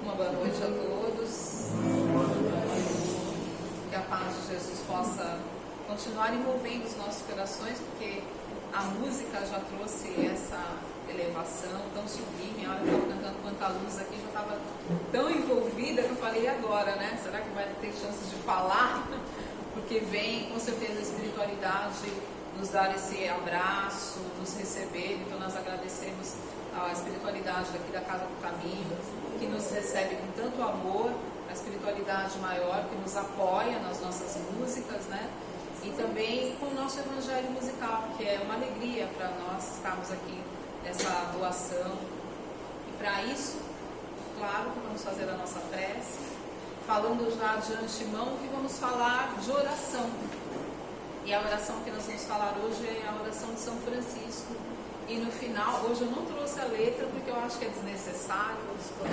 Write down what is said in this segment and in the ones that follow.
Uma boa noite a todos. Que a paz de Jesus possa continuar envolvendo os nossos corações, porque a música já trouxe essa elevação tão sublime. A hora que eu estava cantando Quanta Luz aqui, já estava tão envolvida que eu falei, e agora, né? Será que vai ter chances de falar? Porque vem, com certeza, a espiritualidade nos dar esse abraço, nos receber. Então nós agradecemos a espiritualidade daqui da Casa do Caminho, que nos recebe com tanto amor, a espiritualidade maior que nos apoia nas nossas músicas, né? E também com o nosso evangelho musical, que é uma alegria para nós estarmos aqui nessa doação. E para isso, claro que vamos fazer a nossa prece, falando já de antemão que vamos falar de oração. E a oração que nós vamos falar hoje é a oração de São Francisco. E no final, hoje eu não trouxe a letra porque eu acho que é desnecessário,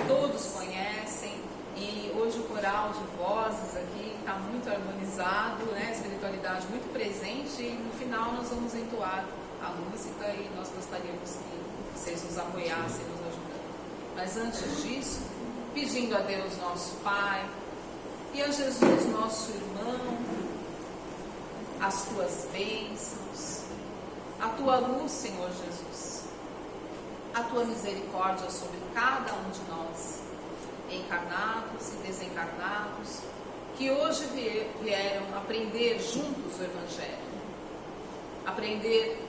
todos conhecem. E hoje o coral de vozes aqui está muito harmonizado, né? A espiritualidade muito presente. E no final nós vamos entoar a música e nós gostaríamos que vocês nos apoiassem, nos ajudando. Mas antes disso, pedindo a Deus nosso Pai e a Jesus nosso irmão, as tuas bênçãos, a tua luz, Senhor Jesus, a tua misericórdia sobre cada um de nós, encarnados e desencarnados, que hoje vieram aprender juntos o Evangelho, aprender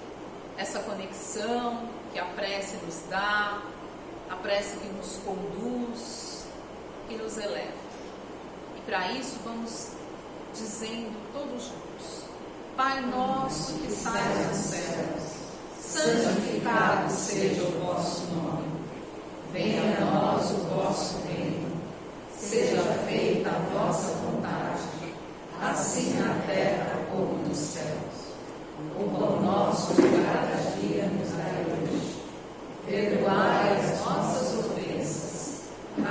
essa conexão que a prece nos dá, a prece que nos conduz, que nos eleva. E para isso vamos dizendo todos juntos: Pai nosso que estás nos céus, santificado seja o vosso nome. Venha a nós o vosso reino. Seja feita a vossa vontade, assim na terra como nos céus. O pão nosso de cada dia nos dai hoje. Perdoai as nossas ofensas,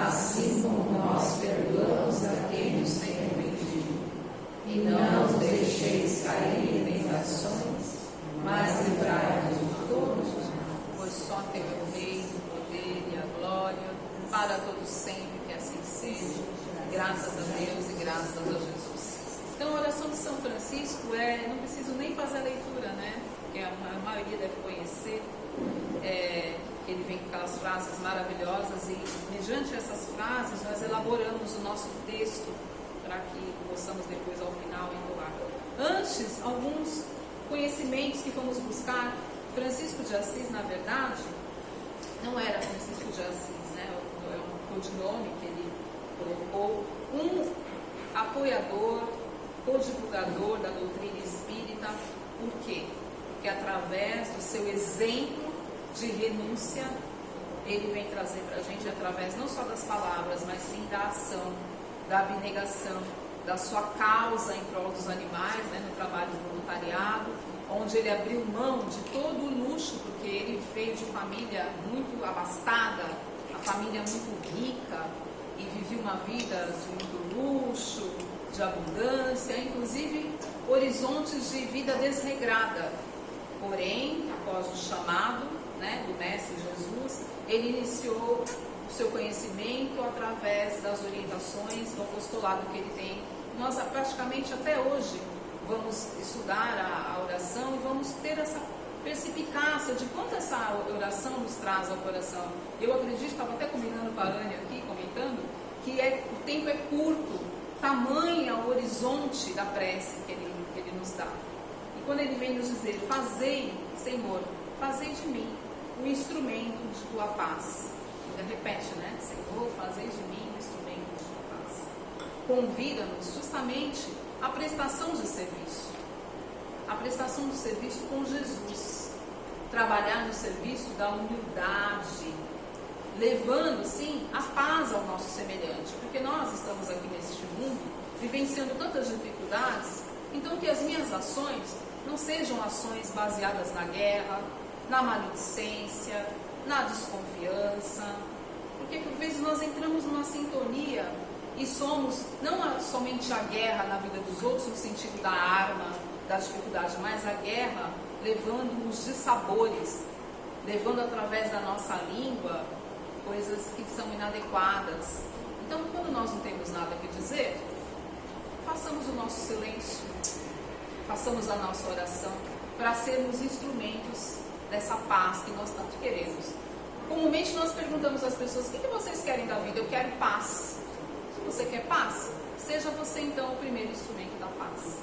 assim como nós perdoamos a quem nos tem ofendido. E não nos deixeis cair em tentações, mas livrai-nos de todos os males. Pois só teu é o reino, o poder e a glória, para todos sempre, que assim seja. Graças a Deus e graças a Jesus. Então a oração de São Francisco não preciso nem fazer a leitura, né? Porque a maioria deve conhecer. Ele vem com aquelas frases maravilhosas e, mediante essas frases, nós elaboramos o nosso texto para que possamos depois, ao final, entoar. Antes, alguns conhecimentos que fomos buscar. Francisco de Assis, na verdade, não era Francisco de Assis, né? É um codinome que ele colocou. Um apoiador, co-divulgador da doutrina espírita. Por quê? Porque através do seu exemplo de renúncia, ele vem trazer para a gente, através não só das palavras, mas sim da ação, da abnegação, da sua causa em prol dos animais, né, no trabalho de voluntariado, onde ele abriu mão de todo o luxo, porque ele veio de família muito abastada, a família muito rica, e vivia uma vida de muito luxo, de abundância, inclusive horizontes de vida desregrada. Porém, após o chamado, né, do Mestre Jesus, ele iniciou o seu conhecimento através das orientações do apostolado que ele tem. Nós praticamente até hoje vamos estudar a oração e vamos ter essa perspicácia de quanto essa oração nos traz ao coração. Eu acredito, estava até combinando com a Anne aqui, comentando, que o tempo é curto, tamanho o horizonte da prece que ele nos dá. E quando ele vem nos dizer: fazei, Senhor, fazei de mim um instrumento de tua paz. Ele repete, né? Senhor, fazei de mim um instrumento de tua paz. Convida-nos justamente à prestação de serviço. A prestação do serviço com Jesus. Trabalhar no serviço da humildade, levando, sim, a paz ao nosso semelhante. Porque nós estamos aqui neste mundo, vivenciando tantas dificuldades, então que as minhas ações não sejam ações baseadas na guerra, na maledicência, na desconfiança, porque por vezes nós entramos numa sintonia e somos não somente a guerra na vida dos outros no sentido da arma, da dificuldade, mas a guerra levando os dissabores, levando através da nossa língua coisas que são inadequadas. Então, quando nós não temos nada a dizer, façamos o nosso silêncio, façamos a nossa oração, para sermos instrumentos dessa paz que nós tanto queremos. Comumente nós perguntamos às pessoas: o que vocês querem da vida? Eu quero paz. Se você quer paz, seja você então o primeiro instrumento da paz.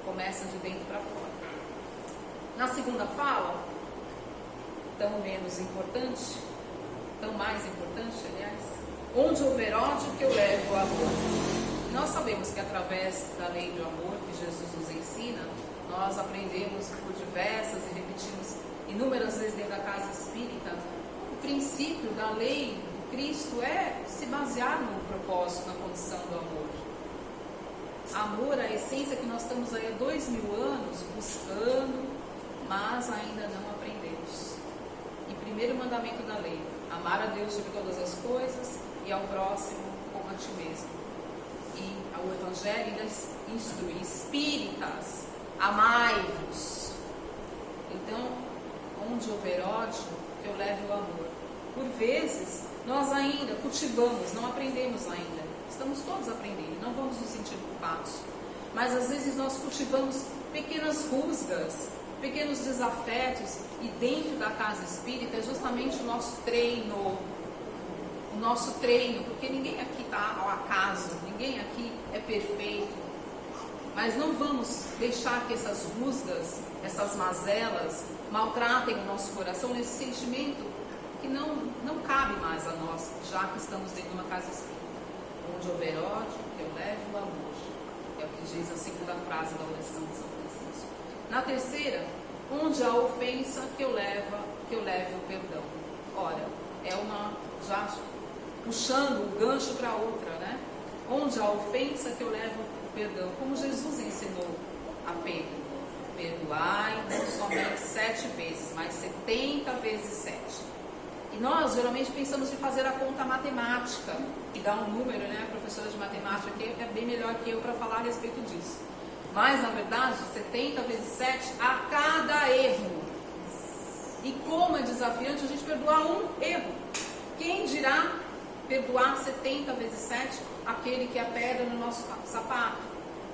Começa de dentro para fora. Na segunda fala, tão menos importante, tão mais importante, aliás, onde houver ódio, que eu levo o amor. Nós sabemos que através da lei do amor que Jesus nos ensina, nós aprendemos por diversas e repetimos inúmeras vezes dentro da casa espírita, o princípio da lei do Cristo é se basear no propósito, na condição do amor. Amor, a essência que nós estamos aí há 2000 anos buscando, mas ainda não aprendemos. E primeiro mandamento da lei: amar a Deus sobre todas as coisas e ao próximo como a ti mesmo. E o Evangelho ainda instrui: espíritas, amai-vos. Então, onde houver ódio, que eu leve o amor. Por vezes, nós ainda cultivamos, não aprendemos ainda. Estamos todos aprendendo, não vamos nos sentir culpados. Mas às vezes nós cultivamos pequenas rusgas, pequenos desafetos, e dentro da casa espírita é justamente o nosso treino. O nosso treino, porque ninguém aqui está ao acaso, ninguém aqui é perfeito. Mas não vamos deixar que essas rusgas, essas mazelas, maltratem o nosso coração nesse sentimento que não cabe mais a nós, já que estamos dentro de uma casa espírita. Onde houver ódio, que eu leve o amor. É o que diz a segunda frase da oração de São Francisco. Na terceira, onde há ofensa, que eu leve o perdão. Ora, é uma, já puxando o gancho para outra, né? Onde há ofensa, que eu levo o perdão. Como Jesus ensinou a Pedro: perdoai não somente 7 vezes, mas 70 vezes 7. E nós geralmente pensamos em fazer a conta matemática, e dar um número, né? A professora de matemática aqui é bem melhor que eu para falar a respeito disso. Mas, na verdade, 70 vezes 7 a cada erro. E como é desafiante a gente perdoar um erro. Quem dirá perdoar 70 vezes 7 aquele que é a pedra no nosso sapato,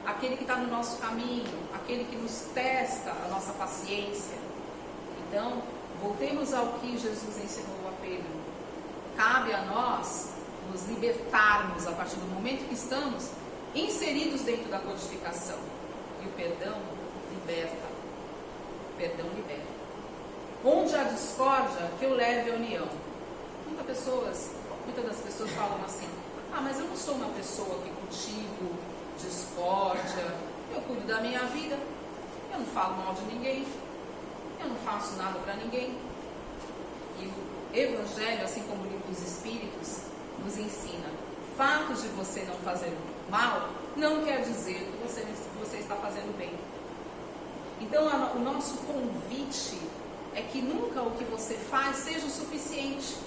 aquele que está no nosso caminho, aquele que nos testa a nossa paciência. Então, voltemos ao que Jesus ensinou a Pedro. Cabe a nós nos libertarmos a partir do momento que estamos inseridos dentro da codificação. E o perdão liberta. O perdão liberta. Onde há discórdia, que eu leve a união. Muitas das pessoas falam assim: ah, mas eu não sou uma pessoa que cultivo discórdia, eu cuido da minha vida, eu não falo mal de ninguém, eu não faço nada para ninguém. E o Evangelho, assim como o Livro dos Espíritos, nos ensina: o fato de você não fazer mal não quer dizer que você está fazendo bem. Então, o nosso convite é que nunca o que você faz seja o suficiente.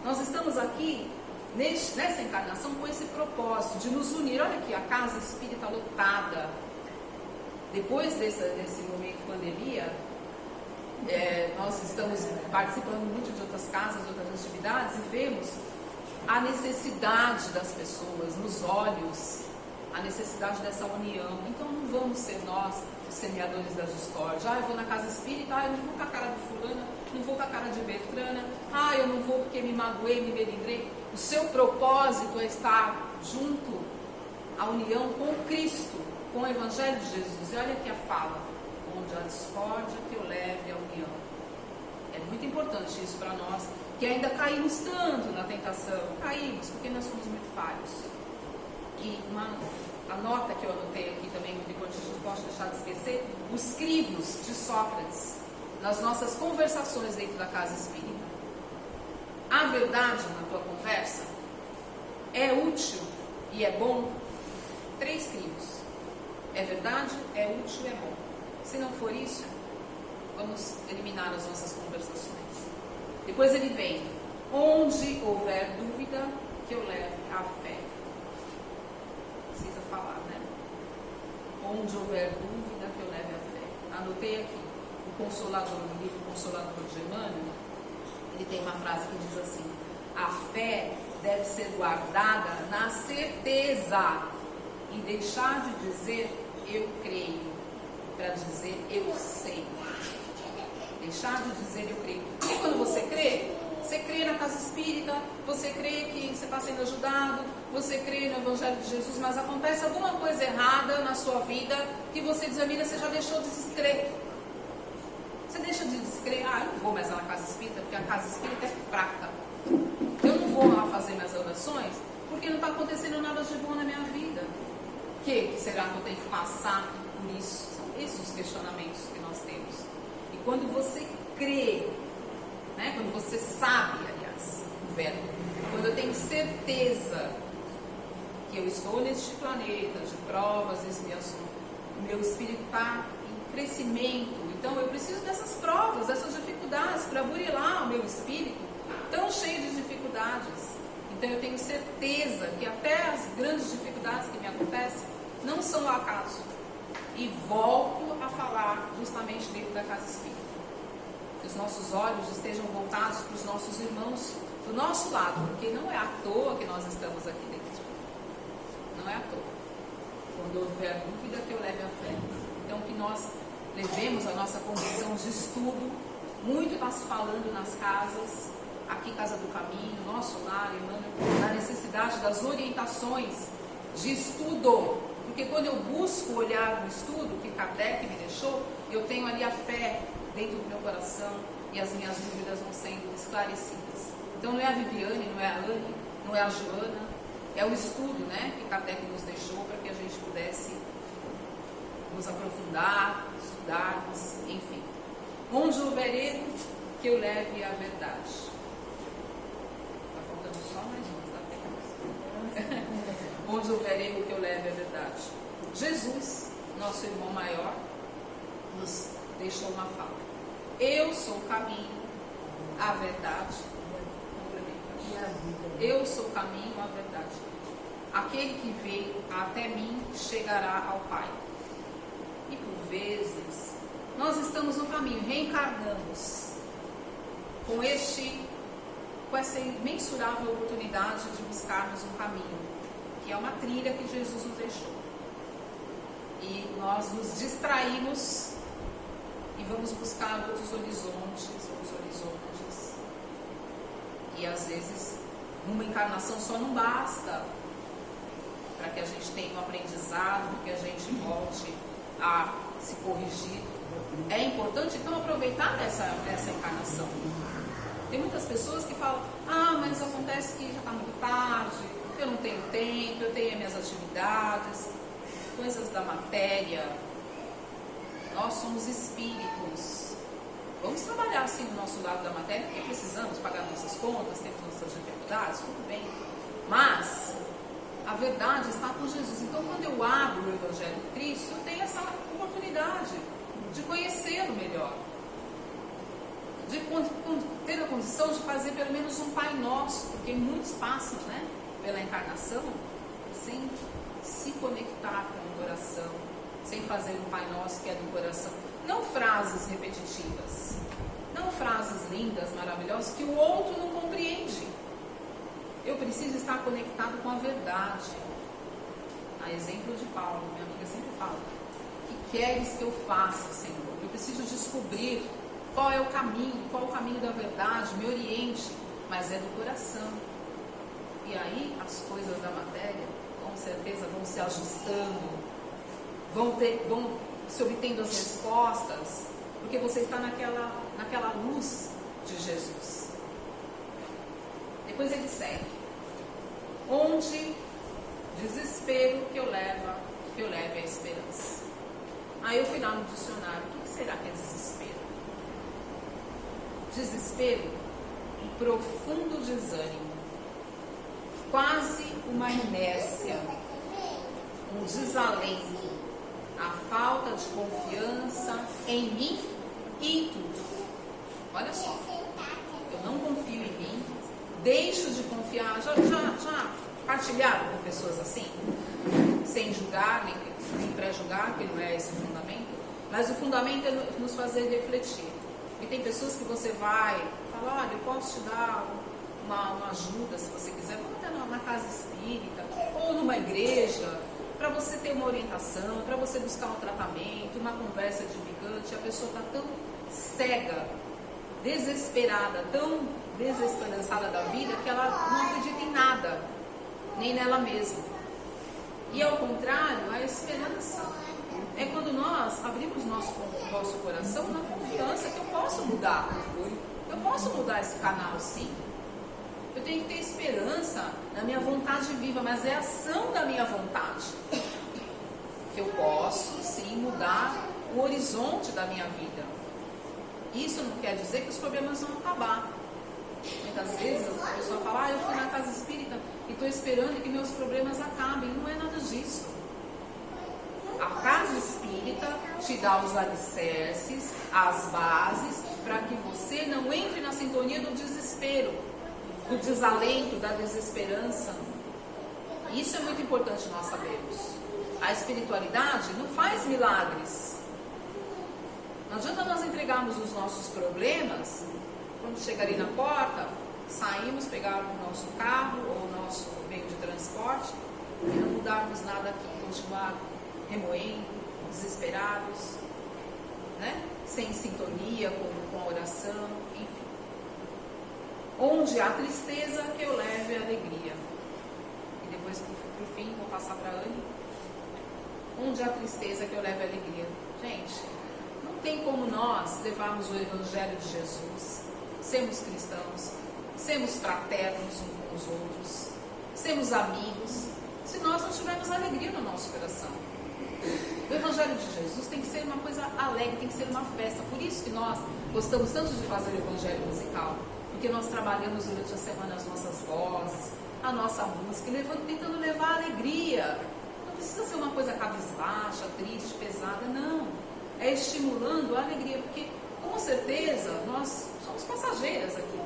Nós estamos aqui nessa encarnação com esse propósito de nos unir. Olha aqui, a casa espírita lotada. Depois desse momento de pandemia, nós estamos participando muito de outras casas, de outras atividades, e vemos a necessidade das pessoas nos olhos, a necessidade dessa união. Então não vamos ser nós os semeadores da discórdia. Eu vou na casa espírita, eu não vou com a cara de fulana, não vou com a cara de Beltrana, eu não vou porque me magoei, me melindrei. O seu propósito é estar junto à união com Cristo, com o Evangelho de Jesus. E olha aqui a fala: onde há discórdia, que eu leve a união. É muito importante isso para nós, que ainda caímos tanto na tentação. Caímos porque nós somos muito falhos. E a nota que eu anotei aqui também, que depois a gente não pode deixar de esquecer: os crivos de Sócrates nas nossas conversações dentro da casa espírita. A verdade na tua conversa é útil e é bom? 3 crivos. É verdade, é útil e é bom. Se não for isso, vamos eliminar as nossas conversações. Depois ele vem: onde houver dúvida, que eu leve a fé. Precisa falar, né? Onde houver dúvida, que eu leve a fé. Anotei aqui o Consolador, no livro Consolador de Emmanuel, ele tem uma frase que diz assim: a fé deve ser guardada na certeza e deixar de dizer eu creio para dizer eu sei. Deixar de dizer eu creio. Porque quando você crê na casa espírita, você crê que você está sendo ajudado, você crê no Evangelho de Jesus, mas acontece alguma coisa errada na sua vida que você desanima, você já deixou de descrer. Você deixa de descrer, eu não vou mais lá na casa espírita, porque a casa espírita é fraca. Eu não vou lá fazer minhas orações, porque não está acontecendo nada de bom na minha vida. O que será que eu tenho que passar por isso? São esses os questionamentos que nós temos. E quando você crê, né, quando você sabe, aliás, o verbo, quando eu tenho certeza que eu estou neste planeta de provas e expiações, o meu espírito está em crescimento, então eu preciso dessas provas, dessas dificuldades para burilar o meu espírito tão cheio de dificuldades. Então eu tenho certeza que até as grandes dificuldades que me acontecem não são ao acaso. E volto a falar justamente dentro da casa espírita. Que os nossos olhos estejam voltados para os nossos irmãos do nosso lado, porque não é à toa que nós estamos aqui dentro. Não é à toa. Quando houver dúvida, que eu leve a fé. Então que nós levemos a nossa condição de estudo. Muito está se falando nas casas, aqui Casa do Caminho, nosso lar, Emmanuel, da necessidade das orientações de estudo. Porque quando eu busco olhar no estudo que Kardec me deixou, eu tenho ali a fé dentro do meu coração e as minhas dúvidas vão sendo esclarecidas. Então não é a Viviane, não é a Anne, não é a Joana, é o estudo, né, que Kardec nos deixou para que a gente pudesse nos aprofundar, estudarmos, enfim. Onde houver erro, que eu leve a verdade. Está faltando só mais um, tá? Onde houver erro, que eu leve a verdade. Jesus, nosso irmão maior, nos deixou uma fala. Eu sou o caminho, a verdade, eu sou o caminho, a verdade. Aquele que veio até mim chegará ao Pai. E por vezes, nós estamos no caminho, reencarnamos com essa imensurável oportunidade de buscarmos um caminho, que é uma trilha que Jesus nos deixou. E nós nos distraímos e vamos buscar outros horizontes. E às vezes, numa encarnação só não basta para que a gente tenha um aprendizado, para que a gente volte a se corrigir. É importante, então, aproveitar essa encarnação. Tem muitas pessoas que falam, mas acontece que já está muito tarde, eu não tenho tempo, eu tenho as minhas atividades, coisas da matéria. Nós somos espíritos. Vamos trabalhar assim no nosso lado da matéria, porque precisamos pagar nossas contas, temos nossas dificuldades, tudo bem. Mas a verdade está com Jesus. Então, quando eu abro o Evangelho de Cristo, eu tenho essa oportunidade de conhecê-lo melhor. De ter a condição de fazer pelo menos um Pai Nosso, porque muitos passam, né, pela encarnação sem se conectar com o coração, sem fazer um Pai Nosso que é do coração. Não frases repetitivas, não frases lindas, maravilhosas, que o outro não compreende. Eu preciso estar conectado com a verdade. A exemplo de Paulo, minha amiga sempre fala, o que queres que eu faça, Senhor? Eu preciso descobrir qual é o caminho da verdade, me oriente, mas é do coração. E aí as coisas da matéria, com certeza, vão se ajustando, vão se obtendo as respostas, porque você está naquela luz de Jesus. Depois ele segue. Onde desespero que eu leve a esperança. Aí eu fui lá no dicionário, o que será que é desespero? Desespero, um profundo desânimo, quase uma inércia, um desalento, a falta de confiança em mim e em tudo. Olha só, eu não confio em mim, deixo de confiar. Já partilharam com pessoas assim? Sem julgar, nem pré-julgar, que não é esse o fundamento, mas o fundamento é nos fazer refletir. E tem pessoas que você vai, fala, olha, eu posso te dar uma ajuda, se você quiser, vamos até na casa espírita, ou numa igreja, para você ter uma orientação, para você buscar um tratamento, uma conversa edificante. A pessoa está tão cega, desesperada, tão desesperançada da vida, que ela não acredita em nada, nem nela mesma. E ao contrário, a esperança é quando nós abrimos nosso coração na confiança que eu posso mudar. Eu posso mudar esse canal, sim. Eu tenho que ter esperança na minha vontade viva, mas é a ação da minha vontade. Que eu posso, sim, mudar o horizonte da minha vida. Isso não quer dizer que os problemas vão acabar. Muitas vezes a pessoa fala, eu fui na casa espírita e estou esperando que meus problemas acabem. Não é nada disso. A casa espírita te dá os alicerces, as bases, para que você não entre na sintonia do desespero, do desalento, da desesperança. Isso é muito importante nós sabermos. A espiritualidade não faz milagres. Não adianta nós entregarmos os nossos problemas, quando chegar ali na porta, saímos, pegar o nosso carro ou o nosso meio de transporte e não mudarmos nada aqui, continuar remoendo, desesperados, né? Sem sintonia com a oração, enfim. Onde há tristeza, que eu leve a alegria. E depois, por fim, vou passar para a Anne. Onde há tristeza, que eu leve a alegria. Gente, não tem como nós levarmos o Evangelho de Jesus, sermos cristãos, sermos fraternos uns com os outros, sermos amigos, se nós não tivermos alegria no nosso coração. O Evangelho de Jesus tem que ser uma coisa alegre, tem que ser uma festa. Por isso que nós gostamos tanto de fazer o Evangelho musical, porque nós trabalhamos durante a semana as nossas vozes, a nossa música, tentando levar alegria. Não precisa ser uma coisa cabisbaixa, triste, pesada, não. É estimulando a alegria, porque com certeza nós somos passageiras aqui,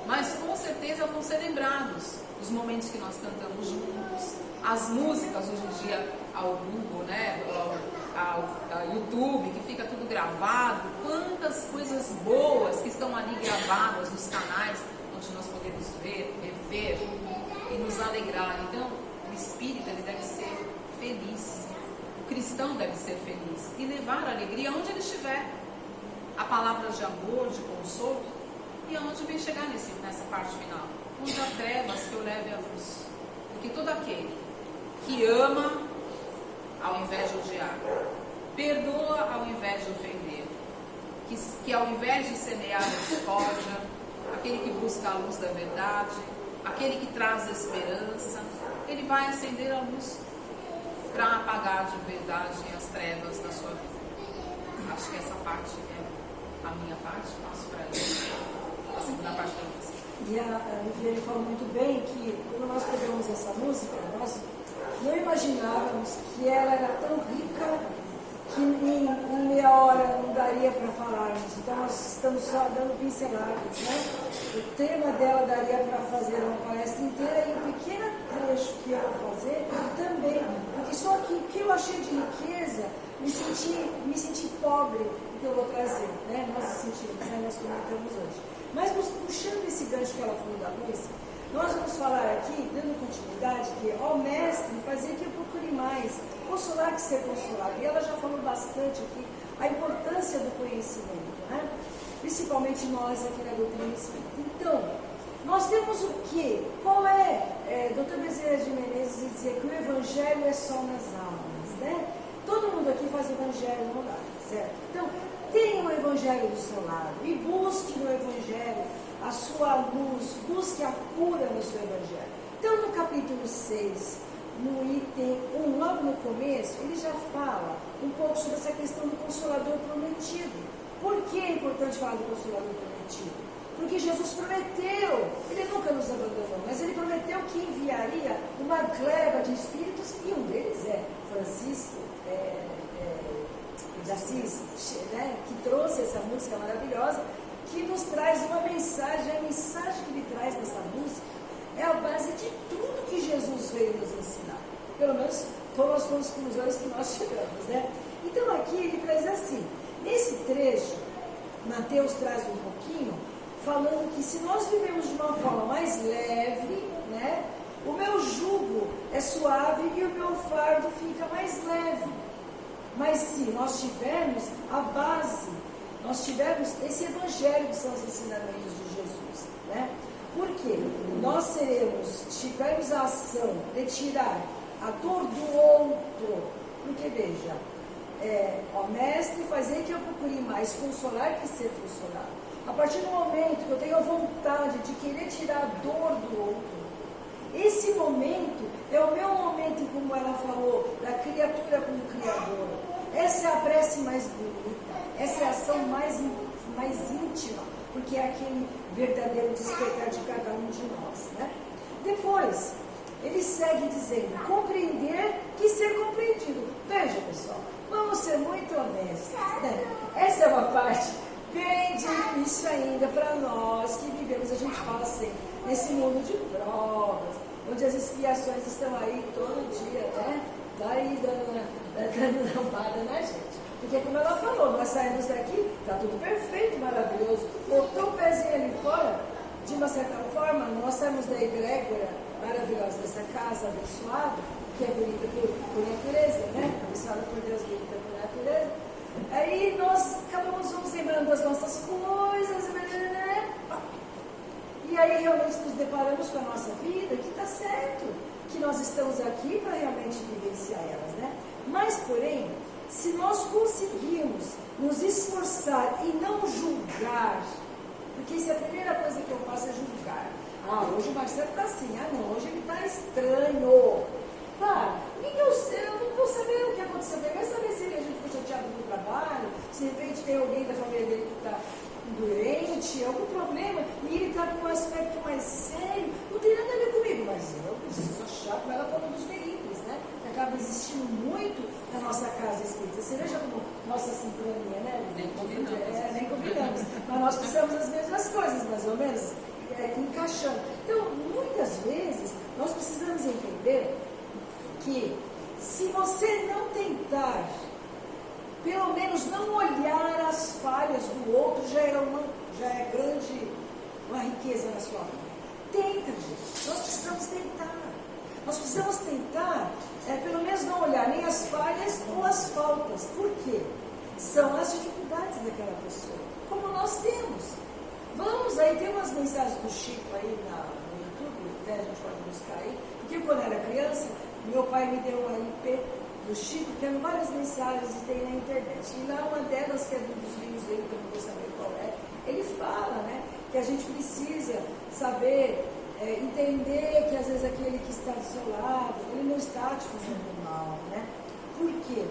mas com certeza vão ser lembrados os momentos que nós cantamos juntos, as músicas hoje em dia ao Google, né, ao YouTube, que fica tudo gravado, quantas coisas boas que estão ali gravadas nos canais, onde nós podemos ver, rever e nos alegrar. Então, o espírita ele deve ser feliz, o cristão deve ser feliz e levar a alegria onde ele estiver. A palavra de amor, de consolo, e aonde vem chegar nessa parte final. Onde há trevas, que eu leve a luz. Porque todo aquele que ama ao invés de odiar, perdoa ao invés de ofender, que ao invés de semear a discórdia, aquele que busca a luz da verdade, aquele que traz a esperança, ele vai acender a luz para apagar de verdade as trevas da sua vida. Acho que essa parte é a minha parte, passo para ele. A segunda parte da música. E a Viviane falou muito bem que quando nós pegamos essa música, nós não imaginávamos que ela era tão rica que em meia hora não daria para falarmos. Então nós estamos só dando pinceladas, né? O tema dela daria para fazer uma palestra inteira e um pequeno trecho que eu vou fazer também. Porque só que o que eu achei de riqueza, me senti pobre do que eu vou trazer, né? Nós sentimos, né? Nós comentamos hoje. Mas puxando esse gancho que ela falou da música, nós vamos falar aqui, dando continuidade, que ó mestre, fazer que eu procure mais, consolar que ser consolado. E ela já falou bastante aqui a importância do conhecimento, né? Principalmente nós aqui na doutrina espírita. Então, nós temos o quê? Qual é? Dr. Bezerra de Menezes dizia que o evangelho é só nas almas, né? Todo mundo aqui faz o evangelho no lar, certo? Então, tenha o evangelho do seu lado e busque no evangelho a sua luz, busque a cura no seu evangelho. Então, no capítulo 6, no item 1, logo no começo, ele já fala um pouco sobre essa questão do Consolador prometido. Por que é importante falar do Consolador prometido? Porque Jesus prometeu, ele nunca nos abandonou, mas ele prometeu que enviaria uma gleba de espíritos, e um deles é Francisco de Assis, né, que trouxe essa música maravilhosa, que nos traz uma mensagem. A mensagem que ele traz nessa música é a base de tudo que Jesus veio nos ensinar. Pelo menos foram as conclusões que nós chegamos, né? Então aqui ele traz assim, nesse trecho, Mateus traz um pouquinho, falando que se nós vivemos de uma forma mais leve, né, o meu jugo é suave e o meu fardo fica mais leve. Mas se nós tivermos a base, nós tivermos esse evangelho que são os ensinamentos de Jesus, né? Porque nós tivermos a ação de tirar a dor do outro, porque veja, ó mestre, fazer que eu procure mais consolar que ser consolado. A partir do momento que eu tenho a vontade de querer tirar a dor do outro, esse momento é o meu momento, como ela falou, da criatura com o Criador. Essa é a prece mais bonita, essa é a ação mais íntima, porque é aquele verdadeiro despertar de cada um de nós, né? Depois, ele segue dizendo, compreender que ser compreendido. Veja, pessoal, vamos ser muito honestos, né? Essa é uma parte bem difícil ainda para nós que vivemos, a gente fala assim, nesse mundo de provas, onde as expiações estão aí todo dia, né? Daí dando lambada na gente. Porque como ela falou, nós saímos daqui, está tudo perfeito, maravilhoso. Botou o pezinho ali fora, de uma certa forma, nós saímos da egrégora maravilhosa dessa casa abençoada, que é bonita por natureza, né? Abençoada por Deus, bonita por natureza. Aí nós vamos lembrando das nossas coisas, né? E aí realmente nos deparamos com a nossa vida, que está certo, que nós estamos aqui para realmente vivenciar elas, né? Mas, porém, se nós conseguirmos nos esforçar e não julgar, porque isso é a primeira coisa que eu faço é julgar. Ah, hoje o Marcelo está assim, ah não, hoje ele está estranho. Claro, eu não vou saber o que aconteceu, vai saber se a gente foi chateado no trabalho, se de repente tem alguém da família dele que está doente, algum problema, e ele está com um aspecto mais sério, não tem nada a ver comigo, mas eu preciso achar, como ela falou dos veículos, né? Que acaba existindo muito na nossa casa espírita. Você veja como nossa sincronia, né? Nem combinamos. Nem combinamos. Mas nós precisamos das mesmas coisas, mais ou menos, encaixando. Então, muitas vezes, nós precisamos entender que se você não tentar, pelo menos não olhar as falhas do outro, já é grande uma riqueza na sua vida. Tenta, gente. Nós precisamos tentar. Nós precisamos tentar, pelo menos não olhar nem as falhas ou as faltas. Por quê? São as dificuldades daquela pessoa, como nós temos. Vamos aí, tem umas mensagens do Chico aí no YouTube, né? A gente pode buscar aí. Porque quando eu era criança, meu pai me deu uma IP do Chico, que eram várias mensagens e tem na internet. E lá uma delas, que é um dos livros dele, que eu não vou saber qual é, ele fala, né, que a gente precisa saber entender que às vezes aquele que está do seu lado, ele não está te fazendo mal, né? Por quê?